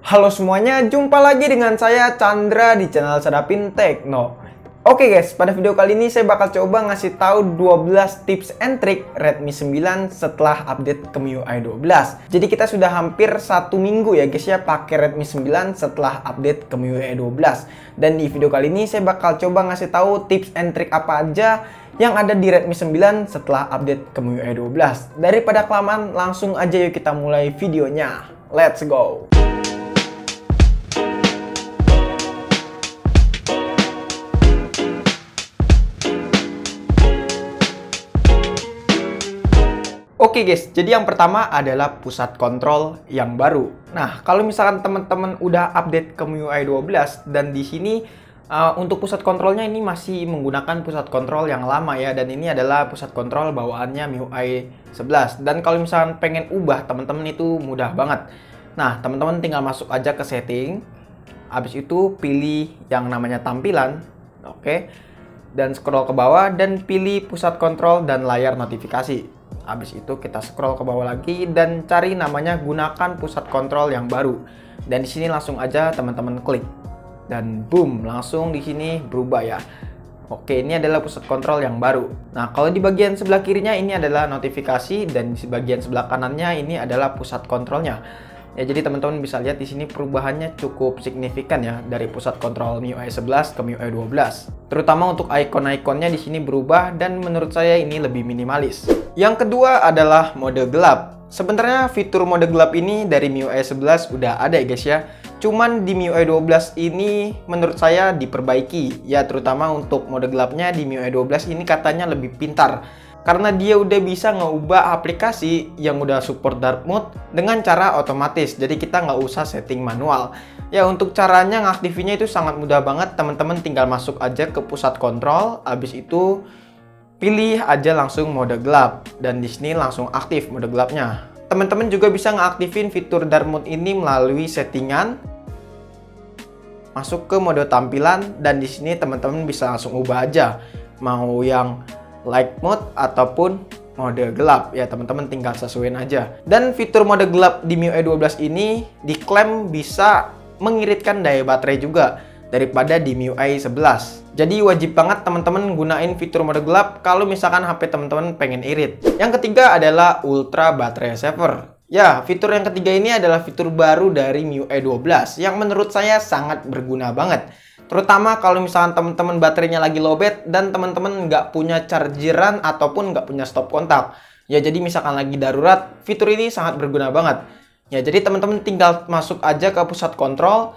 Halo semuanya, jumpa lagi dengan saya Chandra di channel Sadapin Tekno. Oke guys, pada video kali ini saya bakal coba ngasih tahu 12 tips and trick Redmi 9 setelah update ke MIUI 12. Jadi kita sudah hampir 1 minggu ya guys ya pakai Redmi 9 setelah update ke MIUI 12. Dan di video kali ini saya bakal coba ngasih tahu tips and trick apa aja yang ada di Redmi 9 setelah update ke MIUI 12. Daripada kelamaan, langsung aja yuk kita mulai videonya. Let's go! Oke guys, jadi yang pertama adalah pusat kontrol yang baru. Nah, kalau misalkan teman-teman udah update ke MIUI 12 dan di sini untuk pusat kontrolnya ini masih menggunakan pusat kontrol yang lama ya, dan ini adalah pusat kontrol bawaannya MIUI 11. Dan kalau misalkan pengen ubah teman-teman itu mudah banget. Nah, teman-teman tinggal masuk aja ke setting. Habis itu pilih yang namanya tampilan. Oke. Dan scroll ke bawah dan pilih pusat kontrol dan layar notifikasi. Habis itu kita scroll ke bawah lagi dan cari namanya gunakan pusat kontrol yang baru. Dan di sini langsung aja teman-teman klik. Dan boom, langsung di sini berubah ya. Oke, ini adalah pusat kontrol yang baru. Nah, kalau di bagian sebelah kirinya ini adalah notifikasi dan di bagian sebelah kanannya ini adalah pusat kontrolnya. Ya, jadi teman-teman bisa lihat di sini perubahannya cukup signifikan ya dari pusat kontrol MIUI 11 ke MIUI 12. Terutama untuk icon-iconnya di sini berubah dan menurut saya ini lebih minimalis. Yang kedua adalah mode gelap. Sebenarnya fitur mode gelap ini dari MIUI 11 udah ada ya guys ya. Cuman di MIUI 12 ini menurut saya diperbaiki. Ya, terutama untuk mode gelapnya di MIUI 12 ini katanya lebih pintar. Karena dia udah bisa ngeubah aplikasi yang udah support dark mode dengan cara otomatis. Jadi kita nggak usah setting manual. Ya, untuk caranya ngaktifinnya itu sangat mudah banget. Teman-teman tinggal masuk aja ke pusat kontrol. Habis itu pilih aja langsung mode gelap. Dan di sini langsung aktif mode gelapnya. Teman-teman juga bisa ngaktifin fitur dark mode ini melalui settingan. Masuk ke mode tampilan dan di sini teman-teman bisa langsung ubah aja. Mau yang light mode ataupun mode gelap ya, teman-teman tinggal sesuaiin aja. Dan fitur mode gelap di MIUI 12 ini diklaim bisa mengiritkan daya baterai juga daripada di MIUI 11. Jadi wajib banget teman-teman gunain fitur mode gelap kalau misalkan HP teman-teman pengen irit. Yang ketiga adalah Ultra Battery Saver. Ya, fitur yang ketiga ini adalah fitur baru dari MIUI 12 yang menurut saya sangat berguna banget. Terutama kalau misalkan teman-teman baterainya lagi lowbat dan teman-teman nggak punya chargeran ataupun nggak punya stop kontak. Ya, jadi misalkan lagi darurat, fitur ini sangat berguna banget. Ya, jadi teman-teman tinggal masuk aja ke pusat kontrol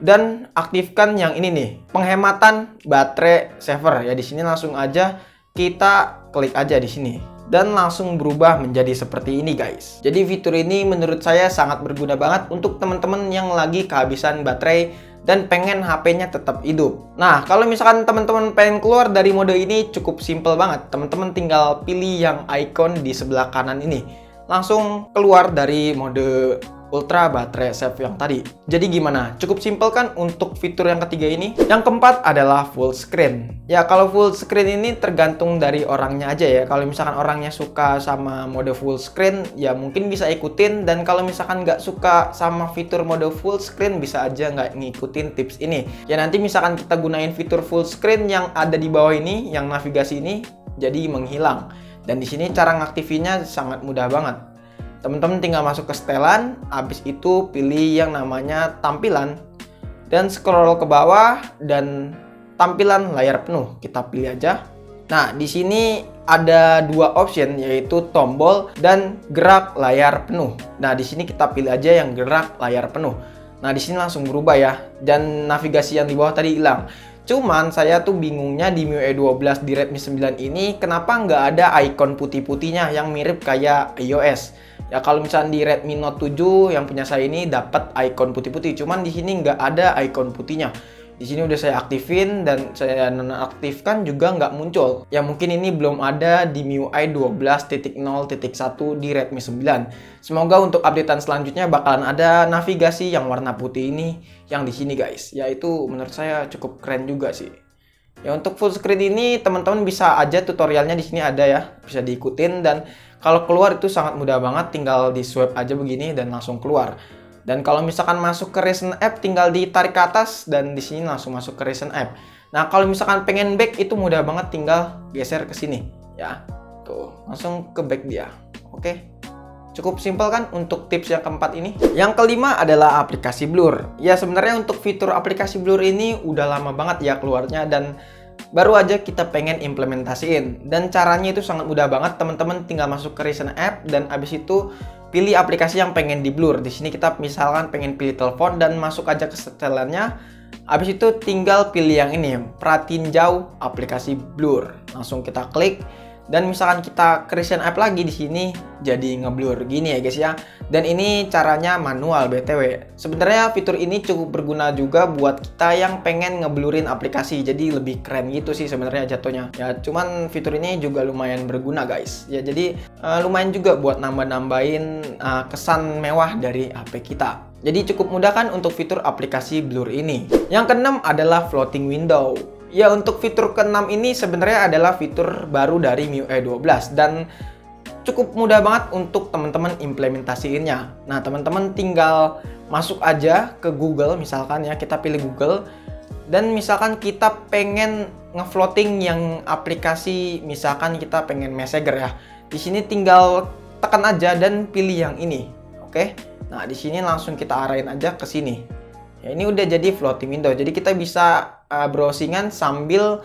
dan aktifkan yang ini nih, penghematan baterai saver. Ya, di sini langsung aja kita klik aja di sini. Dan langsung berubah menjadi seperti ini guys. Jadi fitur ini menurut saya sangat berguna banget untuk teman-teman yang lagi kehabisan baterai dan pengen HP-nya tetap hidup. Nah, kalau misalkan teman-teman pengen keluar dari mode ini cukup simple banget. Teman-teman tinggal pilih yang icon di sebelah kanan ini. Langsung keluar dari mode Ultra Battery Saver yang tadi. Jadi gimana? Cukup simple kan untuk fitur yang ketiga ini? Yang keempat adalah full screen. Ya, kalau full screen ini tergantung dari orangnya aja ya. Kalau misalkan orangnya suka sama mode full screen, ya mungkin bisa ikutin. Dan kalau misalkan nggak suka sama fitur mode full screen, bisa aja nggak ngikutin tips ini. Ya, nanti misalkan kita gunain fitur full screen yang ada di bawah ini, yang navigasi ini, jadi menghilang. Dan di sini cara ngaktifinnya sangat mudah banget. Teman-teman tinggal masuk ke setelan, habis itu pilih yang namanya tampilan dan scroll ke bawah dan tampilan layar penuh kita pilih aja. Nah, di sini ada dua option yaitu tombol dan gerak layar penuh. Nah, di sini kita pilih aja yang gerak layar penuh. Nah, di sini langsung berubah ya dan navigasi yang di bawah tadi hilang. Cuman saya tuh bingungnya di MIUI 12 di Redmi 9 ini kenapa nggak ada icon putih-putihnya yang mirip kayak iOS. Ya, kalau misalnya di Redmi Note 7 yang punya saya ini dapat icon putih-putih, cuman di sini nggak ada icon putihnya. Di sini udah saya aktifin dan saya nonaktifkan juga nggak muncul. Ya, mungkin ini belum ada di MIUI 12.0.1 di Redmi 9. Semoga untuk updatean selanjutnya bakalan ada navigasi yang warna putih ini yang di sini guys. Ya, itu menurut saya cukup keren juga sih. Ya, untuk full screen ini teman-teman bisa aja tutorialnya di sini ada ya, bisa diikutin dan kalau keluar itu sangat mudah banget, tinggal di swipe aja begini dan langsung keluar. Dan kalau misalkan masuk ke recent app tinggal ditarik ke atas dan di sini langsung masuk ke recent app. Nah, kalau misalkan pengen back itu mudah banget, tinggal geser ke sini ya. Tuh, langsung ke back dia. Oke. Cukup simpel kan untuk tips yang keempat ini. Yang kelima adalah aplikasi Blur. Ya, sebenarnya untuk fitur aplikasi Blur ini udah lama banget ya keluarnya dan baru aja kita pengen implementasiin. Dan caranya itu sangat mudah banget, teman-teman tinggal masuk ke recent app dan abis itu pilih aplikasi yang pengen di blur. Di sini kita misalkan pengen pilih telepon dan masuk aja ke setelannya. Habis itu tinggal pilih yang ini, perhatiin jauh aplikasi blur. Langsung kita klik dan misalkan kita ke recent app lagi di sini jadi ngeblur gini ya guys ya. Dan ini caranya manual BTW. Sebenarnya fitur ini cukup berguna juga buat kita yang pengen ngeblurin aplikasi. Jadi lebih keren gitu sih sebenarnya jatuhnya. Ya cuman fitur ini juga lumayan berguna guys. Ya jadi lumayan juga buat nambah-nambahin kesan mewah dari HP kita. Jadi cukup mudah kan untuk fitur aplikasi blur ini. Yang keenam adalah floating window. Ya untuk fitur keenam ini sebenarnya adalah fitur baru dari MIUI 12 dan cukup mudah banget untuk teman-teman implementasiinnya. Nah, teman-teman tinggal masuk aja ke Google misalkan ya, kita pilih Google dan misalkan kita pengen ngefloating yang aplikasi, misalkan kita pengen Messenger ya. Di sini tinggal tekan aja dan pilih yang ini. Oke. Nah, di sini langsung kita arahin aja ke sini. Ya, ini udah jadi floating window. Jadi kita bisa browsingan sambil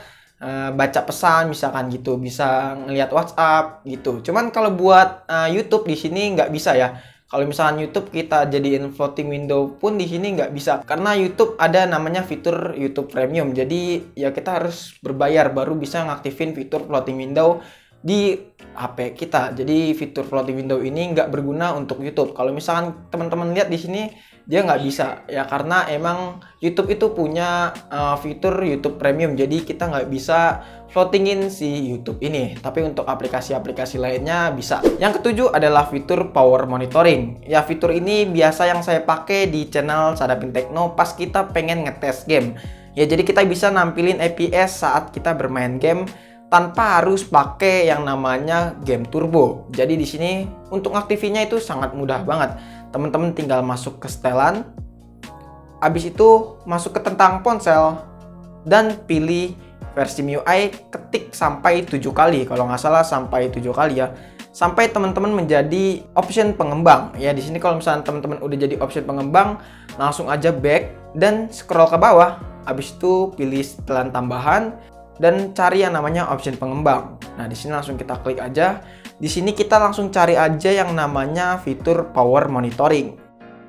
baca pesan misalkan gitu, bisa ngelihat WhatsApp gitu. Cuman kalau buat YouTube di sini nggak bisa ya. Kalau misalkan YouTube kita jadiin floating window pun di sini nggak bisa karena YouTube ada namanya fitur YouTube Premium. Jadi ya kita harus berbayar baru bisa ngaktifin fitur floating window di HP kita. Jadi fitur floating window ini nggak berguna untuk YouTube. Kalau misalkan teman-teman lihat di sini dia nggak bisa ya karena emang YouTube itu punya fitur YouTube Premium. Jadi kita nggak bisa floatingin si YouTube ini. Tapi untuk aplikasi-aplikasi lainnya bisa. Yang ketujuh adalah fitur power monitoring. Ya fitur ini biasa yang saya pakai di channel Sadapin Tekno pas kita pengen ngetes game. Ya jadi kita bisa nampilin FPS saat kita bermain game tanpa harus pakai yang namanya game turbo. Jadi di sini untuk ngaktifinnya itu sangat mudah banget. Teman-teman tinggal masuk ke setelan, habis itu masuk ke tentang ponsel dan pilih versi MIUI, ketik sampai 7 kali. Kalau nggak salah sampai 7 kali ya. Sampai teman-teman menjadi option pengembang. Ya di sini kalau misalnya teman-teman udah jadi option pengembang, langsung aja back dan scroll ke bawah. Habis itu pilih setelan tambahan dan cari yang namanya option pengembang. Nah, di sini langsung kita klik aja. Di sini kita langsung cari aja yang namanya fitur power monitoring.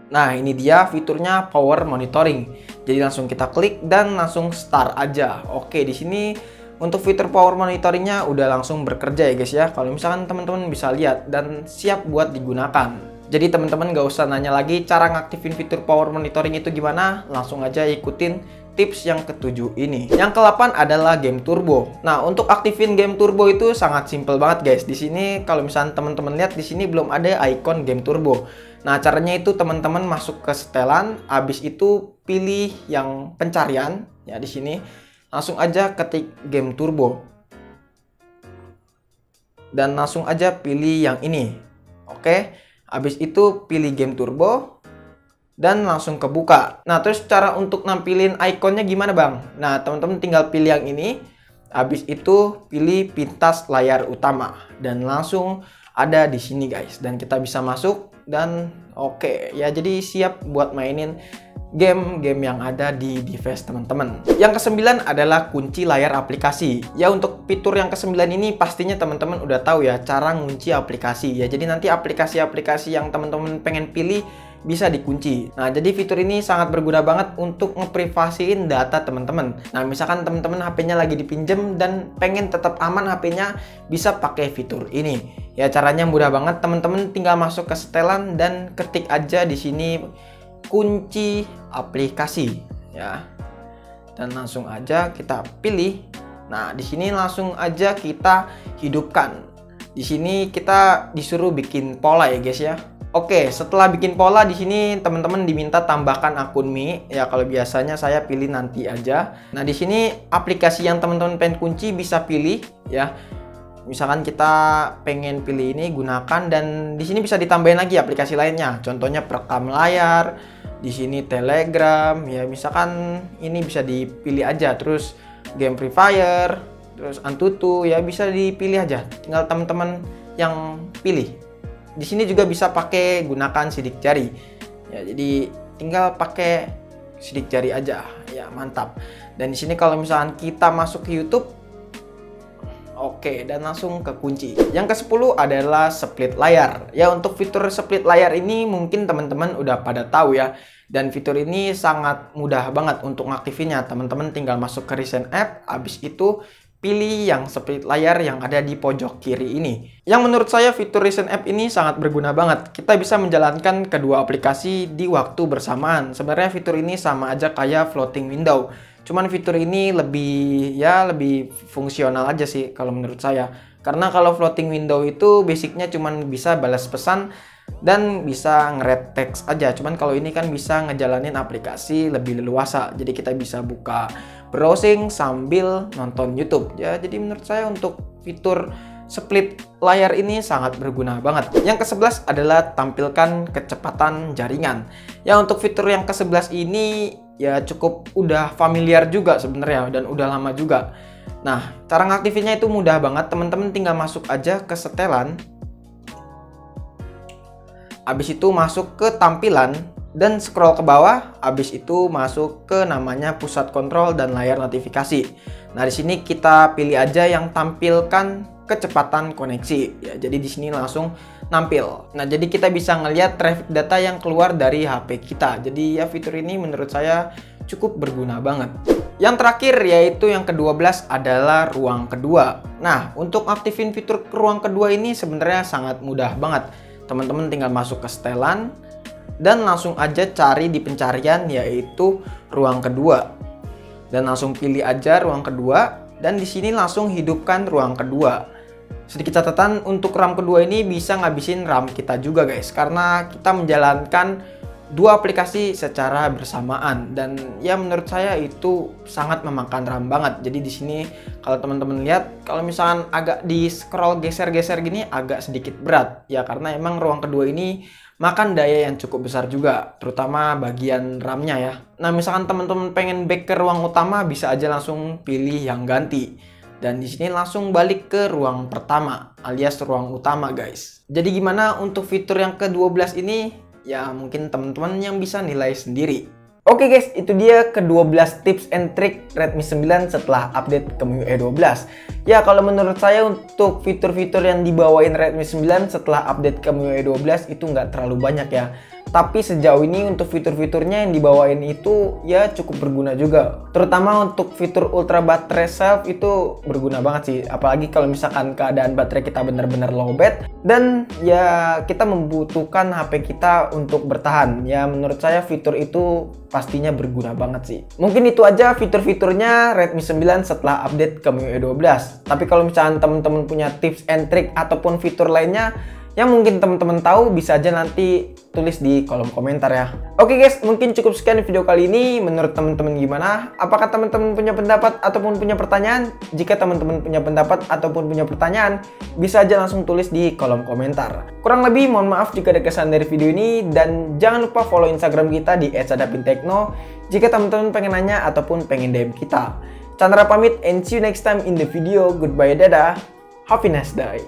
Nah, ini dia fiturnya power monitoring. Jadi langsung kita klik dan langsung start aja. Oke, di sini untuk fitur power monitoringnya udah langsung bekerja ya guys ya. Kalau misalkan teman-teman bisa lihat dan siap buat digunakan. Jadi teman-teman nggak usah nanya lagi cara ngaktifin fitur power monitoring itu gimana. Langsung aja ikutin tips yang ketujuh ini. Yang ke-8 adalah game turbo. Nah, untuk aktifin game turbo itu sangat simple banget guys. Di sini kalau misalnya teman-teman lihat di sini belum ada icon game turbo. Nah, caranya itu teman-teman masuk ke setelan, habis itu pilih yang pencarian ya di sini. Langsung aja ketik game turbo. Dan langsung aja pilih yang ini. Oke. Habis itu pilih game turbo dan langsung kebuka. Nah, terus cara untuk nampilin ikonnya gimana bang? Nah, teman-teman tinggal pilih yang ini. Habis itu pilih pintas layar utama dan langsung ada di sini guys. Dan kita bisa masuk dan oke ya, jadi siap buat mainin game-game yang ada di device teman-teman. Yang ke-9 adalah kunci layar aplikasi. Ya untuk fitur yang ke-9 ini pastinya teman-teman udah tahu ya cara ngunci aplikasi. Ya jadi nanti aplikasi-aplikasi yang teman-teman pengen pilih bisa dikunci. Nah, jadi fitur ini sangat berguna banget untuk ngeprivasiin data teman-teman. Nah, misalkan teman-teman HP-nya lagi dipinjem dan pengen tetap aman HP-nya, bisa pakai fitur ini. Ya, caranya mudah banget. Teman-teman tinggal masuk ke setelan dan ketik aja di sini kunci aplikasi ya. Dan langsung aja kita pilih. Nah, di sini langsung aja kita hidupkan. Di sini kita disuruh bikin pola ya, guys ya. Oke, setelah bikin pola di sini teman-teman diminta tambahkan akun Mi. Ya kalau biasanya saya pilih nanti aja. Nah, di sini aplikasi yang teman-teman pengen kunci bisa pilih ya. Misalkan kita pengen pilih ini gunakan dan di sini bisa ditambahin lagi aplikasi lainnya. Contohnya perekam layar, Di sini Telegram, ya misalkan ini bisa dipilih aja. Terus game Free Fire, terus Antutu, ya bisa dipilih aja. Tinggal teman-teman yang pilih. Di sini juga bisa pakai gunakan sidik jari. Ya, jadi tinggal pakai sidik jari aja. Ya, mantap. Dan di sini kalau misalkan kita masuk ke YouTube, oke, dan langsung ke kunci. Yang ke-10 adalah split layar. Ya, untuk fitur split layar ini mungkin teman-teman udah pada tahu ya. Dan fitur ini sangat mudah banget untuk ngaktifinnya. Teman-teman tinggal masuk ke recent app, habis itu pilih yang split layar yang ada di pojok kiri ini. Yang menurut saya fitur recent app ini sangat berguna banget. Kita bisa menjalankan kedua aplikasi di waktu bersamaan. Sebenarnya fitur ini sama aja kayak floating window. Cuman fitur ini lebih fungsional aja sih kalau menurut saya. Karena kalau floating window itu basicnya cuman bisa balas pesan dan bisa nge-read teks aja. Cuman kalau ini kan bisa ngejalanin aplikasi lebih leluasa. Jadi kita bisa buka browsing sambil nonton YouTube. Ya, jadi menurut saya untuk fitur split layar ini sangat berguna banget. Yang ke-11 adalah tampilkan kecepatan jaringan. Ya, untuk fitur yang ke-11 ini ya cukup udah familiar juga sebenarnya dan udah lama juga. Nah, cara ngaktifinnya itu mudah banget. Teman-teman tinggal masuk aja ke setelan. Habis itu masuk ke tampilan dan scroll ke bawah. Habis itu masuk ke namanya pusat kontrol dan layar notifikasi. Nah, di sini kita pilih aja yang tampilkan kecepatan koneksi. Ya, jadi di sini langsung nampil. Nah, jadi kita bisa ngelihat traffic data yang keluar dari HP kita. Jadi ya fitur ini menurut saya cukup berguna banget. Yang terakhir yaitu yang ke-12 adalah ruang kedua. Nah, untuk aktifin fitur ruang kedua ini sebenarnya sangat mudah banget. Teman-teman tinggal masuk ke setelan dan langsung aja cari di pencarian yaitu ruang kedua. Dan langsung pilih aja ruang kedua dan di sini langsung hidupkan ruang kedua. Sedikit catatan, untuk RAM kedua ini bisa ngabisin RAM kita juga guys, karena kita menjalankan dua aplikasi secara bersamaan dan ya menurut saya itu sangat memakan RAM banget. Jadi di sini kalau teman-teman lihat, kalau misalkan agak di scroll geser-geser gini agak sedikit berat ya, karena emang ruang kedua ini makan daya yang cukup besar juga, terutama bagian RAM-nya ya. Nah, misalkan teman-teman pengen back ke ruang utama, bisa aja langsung pilih yang ganti. Dan di sini langsung balik ke ruang pertama alias ruang utama guys. Jadi gimana untuk fitur yang ke-12 ini? Ya mungkin teman-teman yang bisa nilai sendiri. Oke guys, itu dia ke-12 tips and trick Redmi 9 setelah update ke MIUI 12. Ya kalau menurut saya untuk fitur-fitur yang dibawain Redmi 9 setelah update ke MIUI 12 itu nggak terlalu banyak ya. Tapi sejauh ini untuk fitur-fiturnya yang dibawain itu ya cukup berguna juga. Terutama untuk fitur ultra battery self itu berguna banget sih. Apalagi kalau misalkan keadaan baterai kita benar-benar lowbat dan ya kita membutuhkan HP kita untuk bertahan. Ya menurut saya fitur itu pastinya berguna banget sih. Mungkin itu aja fitur-fiturnya Redmi 9 setelah update ke MIUI 12. Tapi kalau misalkan teman-teman punya tips and trick ataupun fitur lainnya yang mungkin teman-teman tahu, bisa aja nanti tulis di kolom komentar ya. Oke guys, mungkin cukup sekian video kali ini. Menurut teman-teman gimana? Apakah teman-teman punya pendapat ataupun punya pertanyaan? Jika teman-teman punya pendapat ataupun punya pertanyaan, bisa aja langsung tulis di kolom komentar. Kurang lebih mohon maaf jika ada kesalahan dari video ini, dan jangan lupa follow Instagram kita di @sadapintekno jika teman-teman pengen nanya ataupun pengen DM kita. Chandra pamit and see you next time in the video. Goodbye, dadah. Have a nice day.